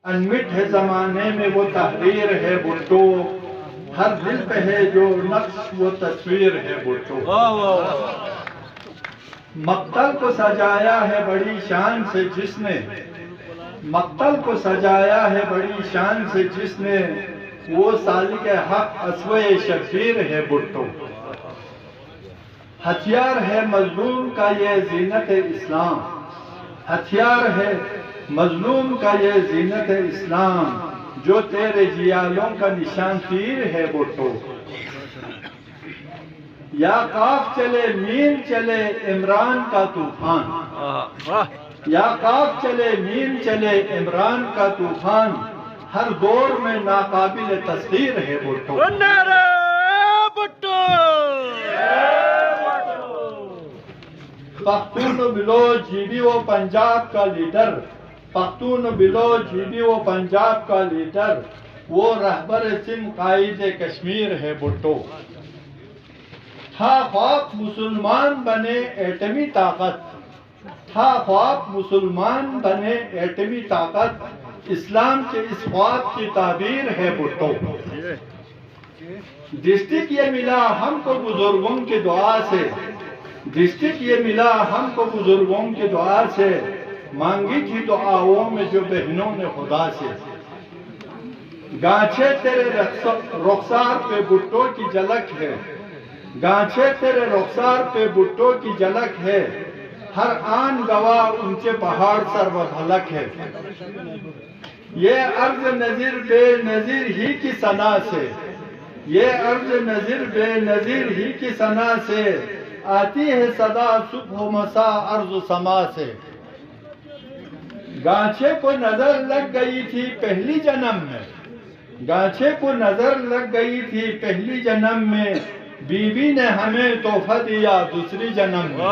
انمٹ ہے زمانے میں وہ تحریر ہے بھٹو، ہر دل پہ ہے جو نقش وہ تصویر ہے بھٹو۔ مقتل کو سجایا ہے بڑی شان سے جس نے، مقتل کو سجایا ہے بڑی شان سے جس نے، وہ سالک حق اسوہ شبیر ہے بھٹو۔ ہتھیار ہے مظلوم کا یہ زینت اسلام، ہتھیار ہے مظلوم کا یہ زینت اسلام، جو تیرے جیالوں کا نشان تیر ہے بھٹو۔ یا قاف چلے میم چلے عمران کا طوفان، یا قاف چلے میم چلے عمران کا طوفان، ہر دور میں ناقابل تسخیر ہے بھٹو۔ پختون و بلوچ جی بی و پنجاب کا لیڈر، پختون و بلوچ جی بی و پنجاب کا لیڈر، وہ رہبر سندھ قائد کشمیر ہے بھٹو۔ تھا خواب مسلمان بنے ایٹمی طاقت، تھا خواب مسلمان بنے ایٹمی طاقت، اسلام کے اس خواب کی تعبیر ہے بھٹو۔ ڈسٹرکٹ یہ ملا ہم کو بزرگوں کی دعا سے، ڈسٹرکٹ یہ ملا ہم کو بزرگوں کی دعا سے، مانگی تھی دعاؤں میں جو بہنوں نے خدا سے۔ گانچھے تیرے رخسار پہ بھٹو کی جھلک ہے، گانچھے تیرے رخسار پہ بھٹو کی جھلک ہے، ہر آن گواہ اونچے پہاڑ سر و فلک ہے۔ یہ عرض نظیر بے نظیر ہی کی ثنا سے، یہ عرض نظیر بے نظیر ہی کی ثنا سے، آتی ہے صدا صبح و مساء ارض و سما سے۔ گانچھے کو نظر لگ گئی تھی پہلی جنم میں، گانچھے کو نظر لگ گئی تھی پہلی جنم میں، بیوی نے ہمیں تحفہ دیا دوسری جنم میں۔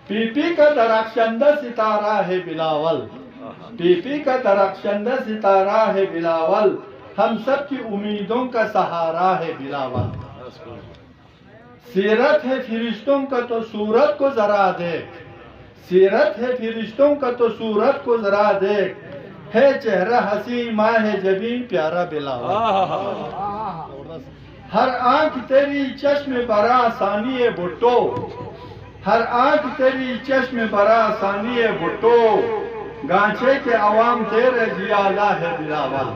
پی پی کا درخشندہ ستارہ ہے بلاول، پی پی کا درخشندہ ستارہ ہے بلاول، ہم سب کی امیدوں کا سہارا ہے بلاول۔ سیرت ہے فرشتوں کا تو صورت کو ذرا دیکھ، سیرت ہے فرشتوں کا تو صورت کو ذرا دیکھ، ہے چہرہ حسین ماہ جبیں پیارا بلاول۔ ہر آنکھ تیری چشم برا ثانی بھٹو، ہر آنکھ تیری چشم برا ثانی بھٹو، گانچھے کے عوام تیرے جیالہ ہے بلاول۔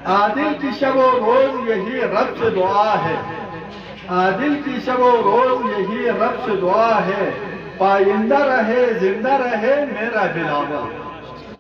عادل کی شب و روز یہی رب سے دعا ہے، عادل کی شب و روز یہی رب سے دعا ہے، پائندہ رہے زندہ رہے میرا بلاول۔